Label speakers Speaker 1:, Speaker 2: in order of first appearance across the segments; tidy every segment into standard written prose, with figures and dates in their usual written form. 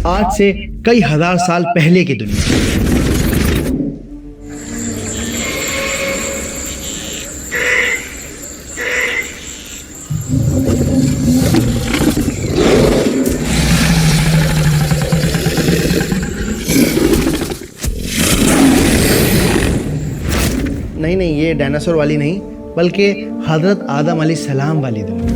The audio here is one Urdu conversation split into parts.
Speaker 1: آج سے کئی ہزار سال پہلے کی دنیا۔ نہیں یہ ڈائناسور والی نہیں، بلکہ حضرت آدم علیہ السلام والی دنیا۔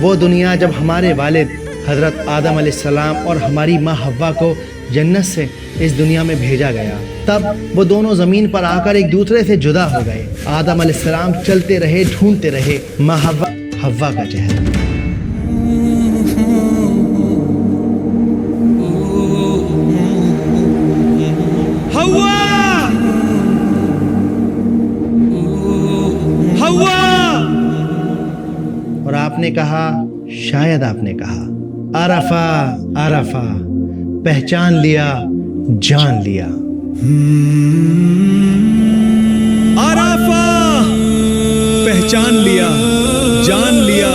Speaker 1: وہ دنیا جب ہمارے والد حضرت آدم علیہ السلام اور ہماری ماں حوا کو جنت سے اس دنیا میں بھیجا گیا، تب وہ دونوں زمین پر آ کر ایک دوسرے سے جدا ہو گئے۔ آدم علیہ السلام چلتے رہے، ڈھونڈتے رہے ماں حوا کا چہرہ۔ اور آپ نے کہا، شاید آپ نے کہا، عرفہ پہچان لیا، جان لیا۔
Speaker 2: عرفہ پہچان لیا، جان لیا۔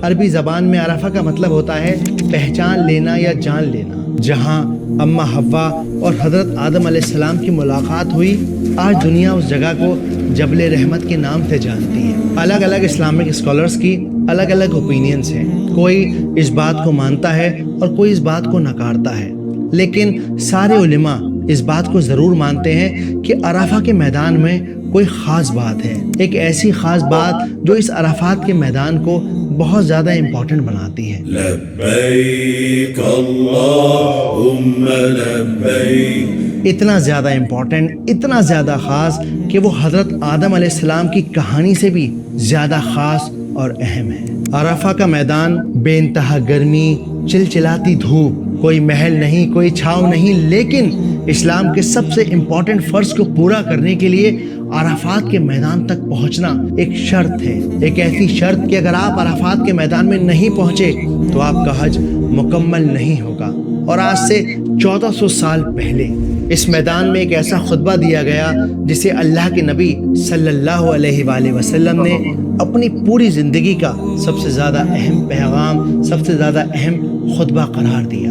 Speaker 1: عربی زبان میں عرفہ کا مطلب ہوتا ہے پہچان لینا یا جان لینا۔ جہاں اماں حوا اور حضرت آدم علیہ السلام کی ملاقات ہوئی، آج دنیا اس جگہ کو جبل رحمت کے نام سے جانتی ہے۔ الگ الگ اسلامک اسکالرز کی الگ الگ اوپینینز ہیں، کوئی اس بات کو مانتا ہے اور کوئی اس بات کو نکارتا ہے، لیکن سارے علماء اس بات کو ضرور مانتے ہیں کہ عرفہ کے میدان میں کوئی خاص بات ہے، ایک ایسی خاص بات جو اس عرفات کے میدان کو بہت زیادہ امپورٹنٹ بناتی ہے۔
Speaker 2: لبیک اللہم لبیک۔
Speaker 1: اتنا زیادہ امپورٹنٹ، اتنا زیادہ خاص کہ وہ حضرت آدم علیہ السلام کی کہانی سے بھی زیادہ خاص اور اہم ہے۔ عرفہ کا میدان بے انتہا گرمی، چلچلاتی دھوپ، کوئی محل نہیں، کوئی چھاؤں نہیں، لیکن اسلام کے سب سے امپورٹنٹ فرض کو پورا کرنے کے لیے عرفات کے میدان تک پہنچنا ایک شرط ہے، ایک ایسی شرط کہ اگر آپ عرفات کے میدان میں نہیں پہنچے تو آپ کا حج مکمل نہیں ہوگا۔ اور آج سے 1400 سال پہلے اس میدان میں ایک ایسا خطبہ دیا گیا جسے اللہ کے نبی صلی اللہ علیہ وآلہ وسلم نے اپنی پوری زندگی کا سب سے زیادہ اہم پیغام، سب سے زیادہ اہم خطبہ قرار دیا۔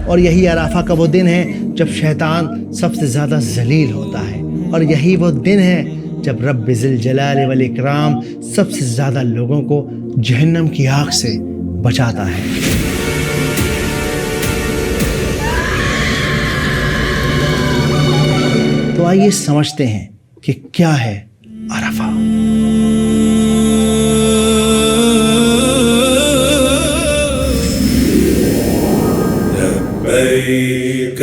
Speaker 1: اور یہی عرفہ کا وہ دن ہے جب شیطان سب سے زیادہ ذلیل ہوتا ہے، اور یہی وہ دن ہے جب رب ذوالجلال والاکرام سب سے زیادہ لوگوں کو جہنم کی آگ سے بچاتا ہے۔ تو آئیے سمجھتے ہیں کہ کیا ہے عرفہ۔
Speaker 2: لبیک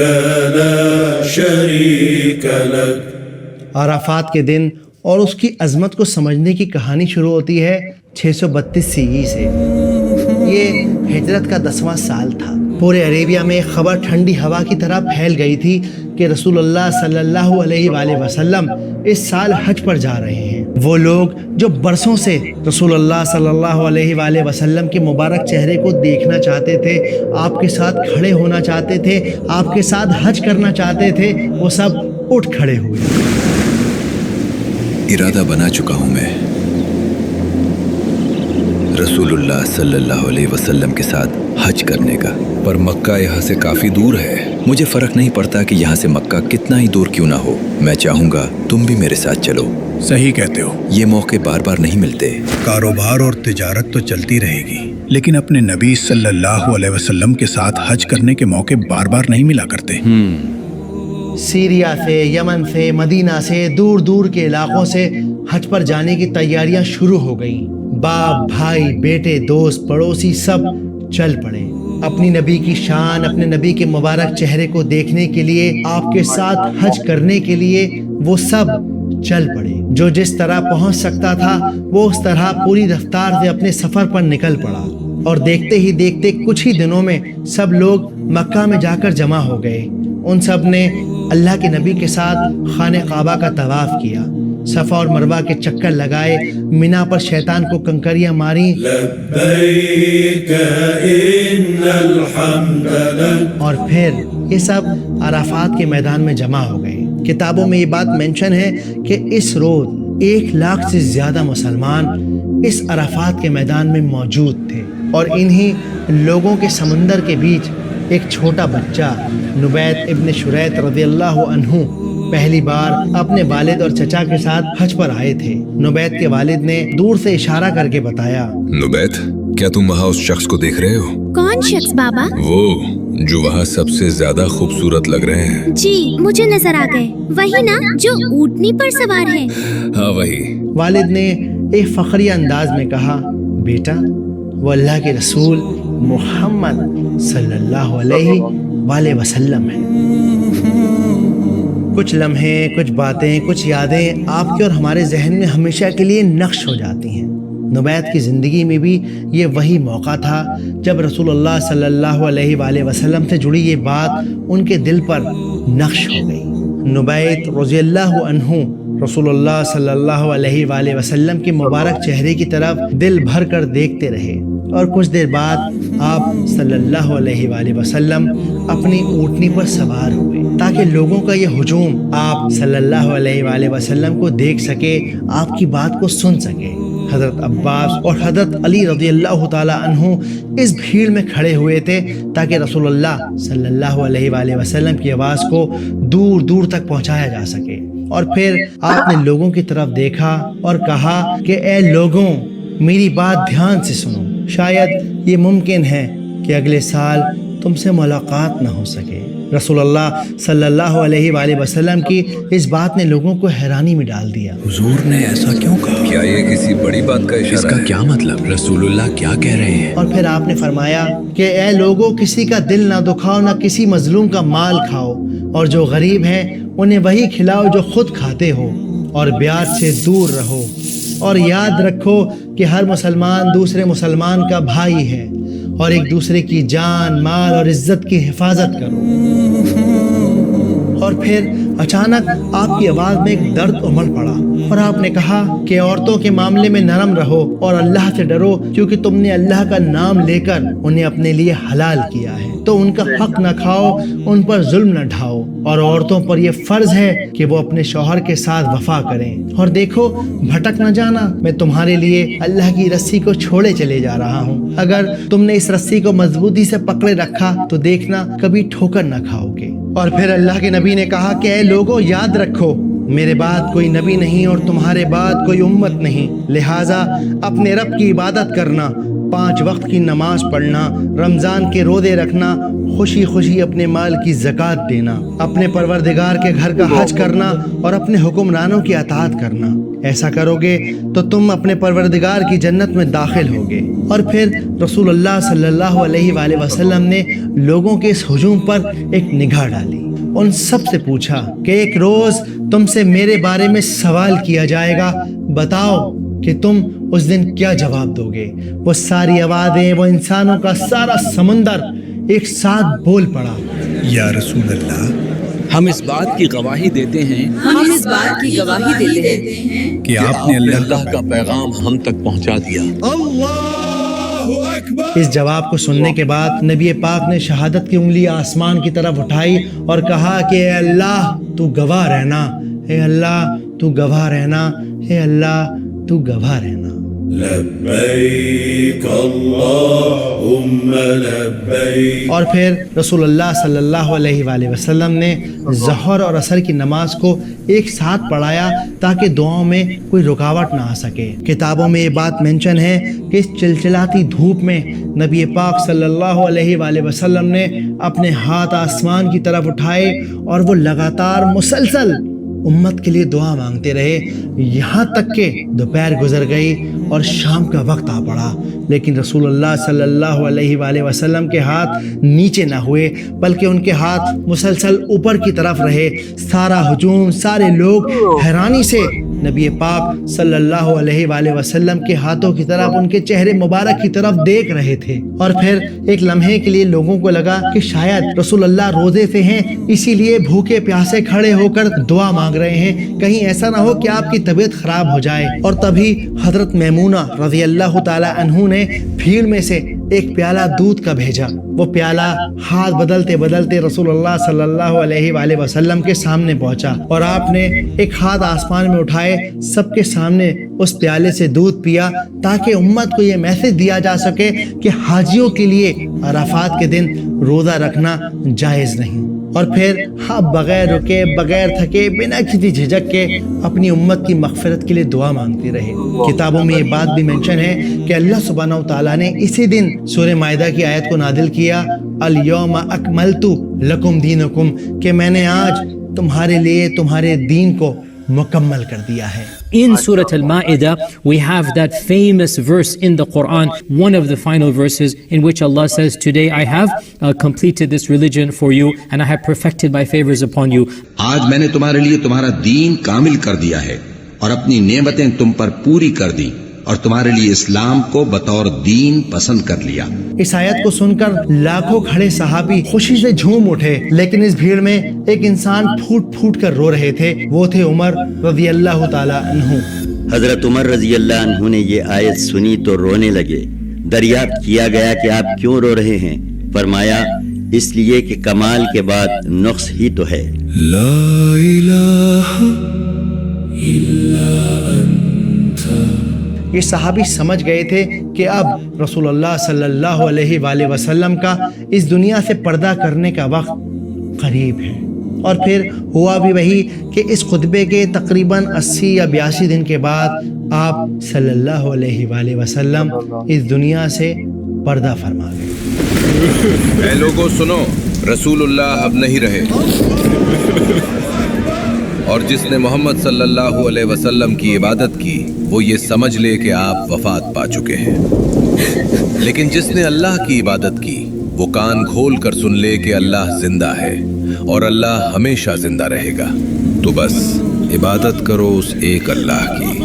Speaker 2: لا شریک لک۔
Speaker 1: عرفات کے دن اور اس کی عظمت کو سمجھنے کی کہانی شروع ہوتی ہے 632 سی سے۔ یہ ہجرت کا 10واں سال تھا۔ پورے عربیہ میں خبر ٹھنڈی ہوا کی طرح پھیل گئی تھی کہ رسول اللہ صلی اللہ علیہ وآلہ وسلم اس سال حج پر جا رہے ہیں۔ وہ لوگ جو برسوں سے رسول اللہ صلی اللہ علیہ وآلہ وسلم کے مبارک چہرے کو دیکھنا چاہتے تھے، آپ کے ساتھ کھڑے ہونا چاہتے تھے، آپ کے ساتھ حج کرنا چاہتے تھے، وہ سب اٹھ کھڑے ہوئے۔
Speaker 3: ارادہ بنا چکا ہوں میں رسول اللہ صلی اللہ علیہ وسلم کے ساتھ حج کرنے کا، پر مکہ یہاں سے کافی دور ہے۔ مجھے فرق نہیں پڑتا کہ یہاں سے مکہ کتنا ہی دور کیوں نہ ہو، میں چاہوں گا تم بھی میرے ساتھ چلو۔
Speaker 4: صحیح کہتے ہو،
Speaker 3: یہ موقع بار بار نہیں ملتے۔
Speaker 4: کاروبار اور تجارت تو چلتی رہے گی، لیکن اپنے نبی صلی اللہ علیہ وسلم کے ساتھ حج کرنے کے موقع بار بار نہیں ملا کرتے۔
Speaker 1: سیریا سے، یمن سے، مدینہ سے، دور دور کے علاقوں سے حج پر جانے کی تیاریاں شروع ہو گئیں۔ باپ، بھائی، بیٹے، دوست، پڑوسی سب چل پڑے اپنی نبی کی شان، اپنے نبی کے مبارک چہرے کو دیکھنے کے لیے، آپ کے ساتھ حج کرنے کے لیے وہ سب چل پڑے۔ جو جس طرح پہنچ سکتا تھا وہ اس طرح پوری رفتار سے اپنے سفر پر نکل پڑا، اور دیکھتے ہی دیکھتے کچھ ہی دنوں میں سب لوگ مکہ میں جا کر جمع ہو گئے۔ ان سب نے اللہ کے نبی کے ساتھ خانہ کعبہ کا طواف کیا، صفا اور مروہ کے چکر لگائے، مینا پر شیطان کو کنکریاں ماری،
Speaker 2: لبیک ان الحمد لک۔
Speaker 1: اور پھر یہ سب عرفات کے میدان میں جمع ہو گئے۔ کتابوں میں یہ بات مینشن ہے کہ اس روز 1,00,000 سے زیادہ مسلمان اس عرفات کے میدان میں موجود تھے، اور انہی لوگوں کے سمندر کے بیچ ایک چھوٹا بچہ نبیت ابن شریط رضی اللہ عنہ پہلی بار اپنے والد اور چچا کے ساتھ حج پر آئے تھے۔ نبیت کے والد نے دور سے اشارہ کر کے بتایا،
Speaker 3: نبیت، کیا تم وہاں اس شخص کو دیکھ رہے ہو؟
Speaker 5: کون شخص بابا؟
Speaker 3: وہ جو وہاں سب سے زیادہ خوبصورت لگ رہے ہیں۔
Speaker 5: جی مجھے نظر آ گئے، وہی نا جو اونٹنی پر سوار ہے؟
Speaker 3: ہاں وہی۔
Speaker 1: والد نے ایک فخریہ انداز میں کہا، بیٹا وہ اللہ کے رسول محمد صلی اللہ علیہ وآلہ وسلم ہے۔ کچھ لمحے، کچھ باتیں، کچھ یادیں آپ کے اور ہمارے ذہن میں ہمیشہ کے لیے نقش ہو جاتی ہیں۔ نبیت کی زندگی میں بھی یہ وہی موقع تھا جب رسول اللہ صلی اللہ علیہ وآلہ وسلم سے جڑی یہ بات ان کے دل پر نقش ہو گئی۔ نبیت رضی اللہ عنہ رسول اللہ صلی اللہ علیہ وآلہ وسلم کے مبارک چہرے کی طرف دل بھر کر دیکھتے رہے، اور کچھ دیر بعد آپ صلی اللہ علیہ وآلہ وسلم اپنی اونٹنی پر سوار ہوئے تاکہ لوگوں کا یہ ہجوم آپ صلی اللہ علیہ وآلہ وسلم کو دیکھ سکے، آپ کی بات کو سن سکے۔ حضرت عباس اور حضرت علی رضی اللہ تعالی عنہ اس بھیڑ میں کھڑے ہوئے تھے تاکہ رسول اللہ صلی اللہ علیہ وآلہ وسلم کی آواز کو دور دور تک پہنچایا جا سکے۔ اور پھر آپ نے لوگوں کی طرف دیکھا اور کہا کہ اے لوگوں، میری بات دھیان سے سنو، شاید یہ ممکن ہے کہ اگلے سال تم سے ملاقات نہ ہو سکے۔ رسول اللہ صلی اللہ علیہ وآلہ وسلم کی اس بات نے لوگوں کو حیرانی میں ڈال دیا۔
Speaker 4: حضور نے ایسا کیوں کہا؟
Speaker 3: کیا یہ کسی بڑی بات کا
Speaker 4: اس
Speaker 3: اشارہ
Speaker 4: کا
Speaker 3: ہے؟
Speaker 4: کیا مطلب؟ رسول اللہ کیا کہہ رہے ہیں؟
Speaker 1: اور پھر آپ نے فرمایا کہ اے لوگوں، کسی کا دل نہ دکھاؤ، نہ کسی مظلوم کا مال کھاؤ، اور جو غریب ہیں انہیں وہی کھلاؤ جو خود کھاتے ہو، اور بیعت سے دور رہو، اور یاد رکھو کہ ہر مسلمان دوسرے مسلمان کا بھائی ہے، اور ایک دوسرے کی جان، مال اور عزت کی حفاظت کرو۔ اور پھر اچانک آپ کی آواز میں ایک درد امڑ پڑا، اور آپ نے کہا کہ عورتوں کے معاملے میں نرم رہو اور اللہ سے ڈرو، کیونکہ تم نے اللہ کا نام لے کر انہیں اپنے لیے حلال کیا ہے، تو ان کا حق نہ کھاؤ، ان پر ظلم نہ ڈھاؤ، اور عورتوں پر یہ فرض ہے کہ وہ اپنے شوہر کے ساتھ وفا کریں، اور دیکھو بھٹک نہ جانا، میں تمہارے لیے اللہ کی رسی کو چھوڑے چلے جا رہا ہوں، اگر تم نے اس رسی کو مضبوطی سے پکڑے رکھا تو دیکھنا کبھی ٹھوکر نہ کھاؤ گے۔ اور پھر اللہ کے نبی نے کہا کہ اے لوگوں، یاد رکھو میرے بعد کوئی نبی نہیں اور تمہارے بعد کوئی امت نہیں، لہٰذا اپنے رب کی عبادت کرنا، 5 وقت کی نماز پڑھنا، رمضان کے روزے رکھنا، خوشی خوشی اپنے مال کی زکوٰۃ دینا، اپنے پروردگار کے گھر کا حج کرنا، اور اپنے حکمرانوں کی اطاعت کرنا۔ ایسا کرو گے تو تم اپنے پروردگار کی جنت میں داخل ہوگے۔ اور پھر رسول اللہ صلی اللہ علیہ وآلہ وسلم نے لوگوں کے اس ہجوم پر ایک نگاہ ڈالی، ان سب سے پوچھا کہ ایک روز تم سے میرے بارے میں سوال کیا جائے گا، بتاؤ کہ تم اس دن کیا جواب دو گے؟ وہ ساری آوازیں، وہ انسانوں کا سارا سمندر ایک ساتھ بول پڑا،
Speaker 4: یا رسول اللہ،
Speaker 6: ہم اس بات کی گواہی دیتے ہیں
Speaker 4: کہ آپ نے
Speaker 6: اللہ کا پیغام ہم تک پہنچا دیا۔
Speaker 1: اس جواب کو سننے کے بعد نبی پاک نے شہادت کی انگلی آسمان کی طرف اٹھائی اور کہا کہ اے اللہ تو گواہ رہنا، اے اللہ تو گواہ رہنا، اے اللہ تو گواہ رہنا۔
Speaker 2: لبیک اللہم لبیک۔
Speaker 1: اور پھر رسول اللہ صلی اللہ علیہ وآلہ وسلم نے ظہر اور عصر کی نماز کو ایک ساتھ پڑھایا تاکہ دعاؤں میں کوئی رکاوٹ نہ آ سکے۔ کتابوں میں یہ بات مینشن ہے کہ اس چلچلاتی دھوپ میں نبی پاک صلی اللہ علیہ وآلہ وسلم نے اپنے ہاتھ آسمان کی طرف اٹھائے اور وہ لگاتار مسلسل امت کے لیے دعا مانگتے رہے، یہاں تک کہ دوپہر گزر گئی اور شام کا وقت آ پڑا، لیکن رسول اللہ صلی اللہ علیہ وآلہ وسلم کے ہاتھ نیچے نہ ہوئے بلکہ ان کے ہاتھ مسلسل اوپر کی طرف رہے۔ سارا ہجوم، سارے لوگ حیرانی سے نبی پاک صلی اللہ علیہ وآلہ وسلم کے ہاتھوں کی طرف، ان کے چہرے مبارک کی طرف دیکھ رہے تھے۔ اور پھر ایک لمحے کے لیے لوگوں کو لگا کہ شاید رسول اللہ روزے سے ہیں، اسی لیے بھوکے پیاسے کھڑے ہو کر دعا مانگ رہے ہیں، کہیں ایسا نہ ہو کہ آپ کی طبیعت خراب ہو جائے۔ اور تبھی حضرت میمونہ رضی اللہ تعالی عنہ نے بھیڑ میں سے ایک پیالہ دودھ کا بھیجا. وہ پیالہ ہاتھ بدلتے بدلتے رسول اللہ صلی اللہ علیہ وآلہ وسلم کے سامنے پہنچا اور آپ نے ایک ہاتھ آسمان میں اٹھائے, سب کے سامنے اس پیالے سے دودھ پیا تاکہ امت کو یہ میسج دیا جا سکے کہ حاجیوں کے لیے عرفات کے دن روزہ رکھنا جائز نہیں. اور پھر آپ بغیر رکے, بغیر تھکے, بنا کسی جھجک کے اپنی امت کی مغفرت کے لیے دعا مانگتے رہے. کتابوں میں یہ بات بھی منشن ہے کہ اللہ سبحانہ و تعالیٰ نے اسی دن سورہ مائدہ کی آیت کو نازل کیا, الیوم اکملت لکم دینکم, کہ میں نے آج تمہارے لیے تمہارے دین کو مکمل کر دیا ہے.
Speaker 7: In Surah Al-Ma'idah, we have that famous verse in the Quran, one of the final verses, in which Allah says, today I have completed this religion for you and I have perfected my favors upon you.
Speaker 8: آج میں نے تمہارے لیے تمہارا دین کامل کر دیا ہے اور اپنی نعمتیں تم پر پوری کر دی اور تمہارے لیے اسلام کو بطور دین پسند کر لیا.
Speaker 1: اس آیت کو سن کر لاکھوں کھڑے صحابی خوشی سے جھوم اٹھے, لیکن اس بھیڑ میں ایک انسان پھوٹ پھوٹ کر رو رہے تھے. وہ تھے عمر رضی اللہ تعالی عنہ.
Speaker 9: حضرت عمر رضی اللہ عنہ نے یہ آیت سنی تو رونے لگے. دریافت کیا گیا کہ آپ کیوں رو رہے ہیں؟ فرمایا, اس لیے کہ کمال کے بعد نقص ہی تو ہے.
Speaker 3: لا الہ الا انت.
Speaker 1: یہ صحابی سمجھ گئے تھے کہ اب رسول اللہ صلی اللہ علیہ وآلہ وسلم کا اس دنیا سے پردہ کرنے کا وقت قریب ہے. اور پھر ہوا بھی وہی کہ اس خطبے کے تقریباً 80 یا 82 دن کے بعد آپ صلی اللہ علیہ وآلہ وسلم اس دنیا سے پردہ فرما گئے.
Speaker 3: اے لوگوں سنو, رسول اللہ اب نہیں رہے, اور جس نے محمد صلی اللہ علیہ وسلم کی عبادت کی وہ یہ سمجھ لے کہ آپ وفات پا چکے ہیں, لیکن جس نے اللہ کی عبادت کی وہ کان کھول کر سن لے کہ اللہ زندہ ہے اور اللہ ہمیشہ زندہ رہے گا. تو بس عبادت کرو اس ایک اللہ کی.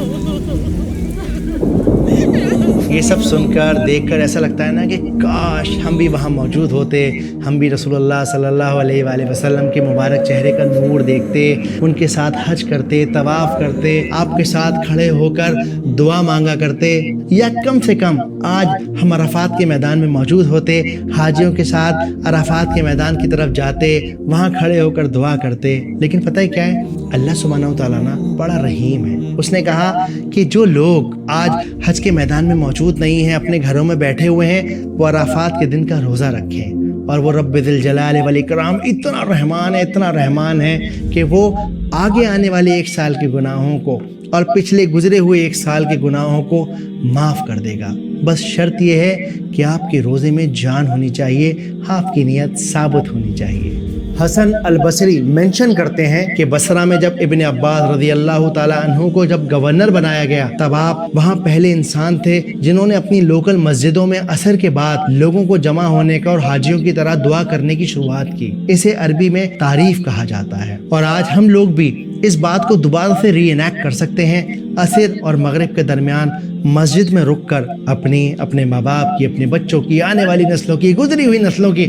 Speaker 1: یہ سب سن کر دیکھ کر ایسا لگتا ہے نا کہ کاش ہم بھی وہاں موجود ہوتے, ہم بھی رسول اللہ صلی اللہ علیہ وآلہ وسلم کے مبارک چہرے کا نور دیکھتے, ان کے ساتھ حج کرتے, طواف کرتے, آپ کے ساتھ کھڑے ہو کر دعا مانگا کرتے, یا کم سے کم آج ہم عرفات کے میدان میں موجود ہوتے, حاجیوں کے ساتھ عرفات کے میدان کی طرف جاتے, وہاں کھڑے ہو کر دعا کرتے. لیکن پتہ ہے کیا ہے, اللہ سبحانہ و تعالیٰ نا بڑا رحیم ہے. اس نے کہا کہ جو لوگ آج حج کے میدان میں موجود نہیں ہیں, اپنے گھروں میں بیٹھے ہوئے ہیں, وہ عرفات کے دن کا روزہ رکھیں. اور وہ رب ذی الجلال والاکرام اتنا رحمان ہے, اتنا رحمان ہے کہ وہ آگے آنے والے 1 سال کے گناہوں کو اور پچھلے گزرے ہوئے 1 سال کے گناہوں کو معاف کر دے گا. بس شرط یہ ہے کہ آپ کے روزے میں جان ہونی چاہیے, آپ کی نیت ثابت ہونی چاہیے. حسن البصری منشن کرتے ہیں کہ بصرہ میں جب ابن عباس رضی اللہ تعالیٰ عنہ کو جب گورنر بنایا گیا, تب آپ وہاں پہلے انسان تھے جنہوں نے اپنی لوکل مسجدوں میں عصر کے بعد لوگوں کو جمع ہونے کا اور حاجیوں کی طرح دعا کرنے کی شروعات کی. اسے عربی میں تعریف کہا جاتا ہے. اور آج ہم لوگ بھی اس بات کو دوبارہ سے ری انیکٹ کر سکتے ہیں. عصر اور مغرب کے درمیان مسجد میں رک کر اپنے ماں باپ کی, اپنے بچوں کی, آنے والی نسلوں کی, گزری ہوئی نسلوں کی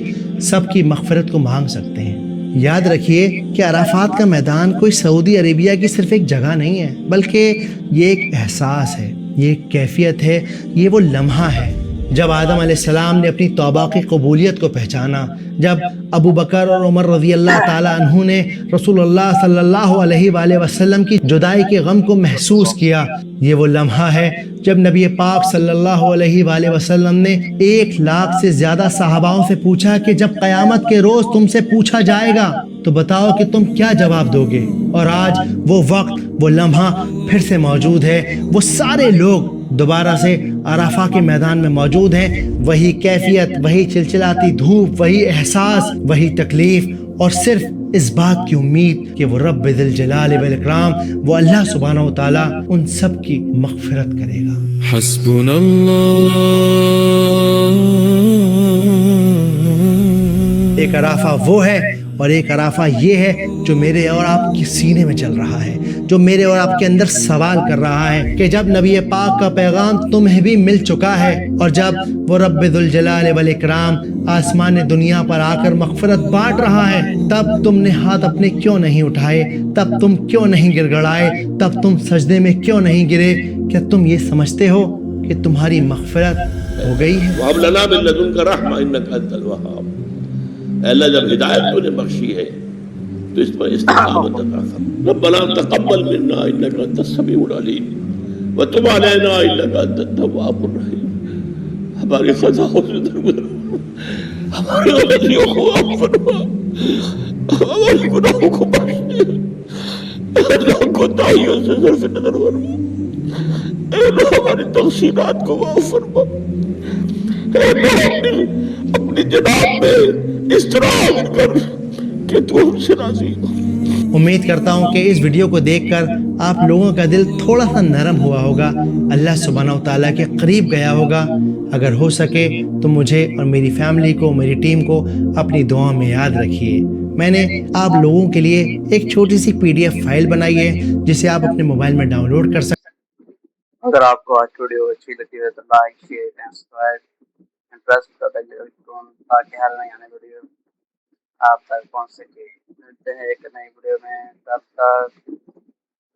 Speaker 1: سب کی مغفرت کو مانگ سکتے ہیں. یاد رکھیے کہ عرفات کا میدان کوئی سعودی عربیہ کی صرف ایک جگہ نہیں ہے, بلکہ یہ ایک احساس ہے, یہ ایک کیفیت ہے, یہ وہ لمحہ ہے جب آدم علیہ السلام نے اپنی توبہ کی قبولیت کو پہچانا, جب ابو بکر اور عمر رضی اللہ تعالیٰ عنہ نے رسول اللہ صلی اللہ علیہ وآلہ وسلم کی جدائی کے غم کو محسوس کیا. یہ وہ لمحہ ہے جب نبی پاک صلی اللہ علیہ وآلہ وسلم نے 1 لاکھ سے زیادہ صحاباؤں سے پوچھا کہ جب قیامت کے روز تم سے پوچھا جائے گا تو بتاؤ کہ تم کیا جواب دو گے. اور آج وہ وقت, وہ لمحہ پھر سے موجود ہے. وہ سارے لوگ دوبارہ سے عرفہ کے میدان میں موجود ہیں. وہی کیفیت, وہی چلچلاتی دھوپ, وہی احساس, وہی تکلیف, اور صرف اس بات کی امید کہ وہ رب ذی الجلال والاکرام, وہ اللہ سبحانہ و تعالیٰ ان سب کی مغفرت کرے گا.
Speaker 2: حسبنا اللہ.
Speaker 1: ایک عرفہ وہ ہے اور ایک عرفہ یہ ہے جو میرے اور آپ کے سینے میں چل رہا ہے, جو میرے اور آپ کے اندر سوال کر رہا ہے کہ جب نبی پاک کا پیغام تمہیں بھی مل چکا ہے اور جب وہ رب ذو الجلال والاکرام آسمان دنیا پر آ کر مغفرت بانٹ رہا ہے, تب تم نے ہاتھ اپنے کیوں نہیں اٹھائے, تب تم کیوں نہیں گر گڑائے, تب تم سجدے میں کیوں نہیں گرے؟ کیا تم یہ سمجھتے ہو کہ تمہاری مغفرت ہو گئی ہے؟
Speaker 10: وَهَبْ لَنَا مِن لَّدُنكَ رَحْمَةً إِنَّكَ أَنتَ الْوَهَّابُ۔ اے اللہ جب ہدایت تو نے بخشی ہے تو اس پر استقامت عطا فرما۔ ربنا تقبل منا انك انت السميع العليم وتب علينا انك انت التواب الرحيم۔ ہماری خطاؤں سے درگزر فرما، ہماری غلطیوں کو معاف فرما، ہمارے گناہوں کو بخش دے، اللہ کوتاہیوں سے صرف نظر فرما، اے اللہ ہماری تقصیرات کو معاف فرما، اے اللہ اپنی جناب میں اس طرح کر کہ تو ہم سے راضی ہو۔
Speaker 1: امید کرتا ہوں کہ اس ویڈیو کو دیکھ کر آپ لوگوں کا دل تھوڑا سا نرم ہوا ہوگا، اللہ سبحانہ و تعالیٰ کے قریب گیا ہوگا۔ اگر ہو سکے تو مجھے اور میری فیملی کو، میری ٹیم کو اپنی دعا میں یاد رکھیے۔ میں نے آپ لوگوں کے لیے ایک چھوٹی سی PDF فائل بنائی ہے جسے آپ اپنے موبائل میں ڈاؤن لوڈ کر سکتے ہیں۔
Speaker 11: اگر آپ کو آج کی ویڈیو اچھی لگی ہے تو like, share and subscribe and press the bell icon تاکہ ہر نئی آنے ویڈیو آپ تک پہنچ سکے۔ ملتے ہیں ایک نئی ویڈیو میں، تب تک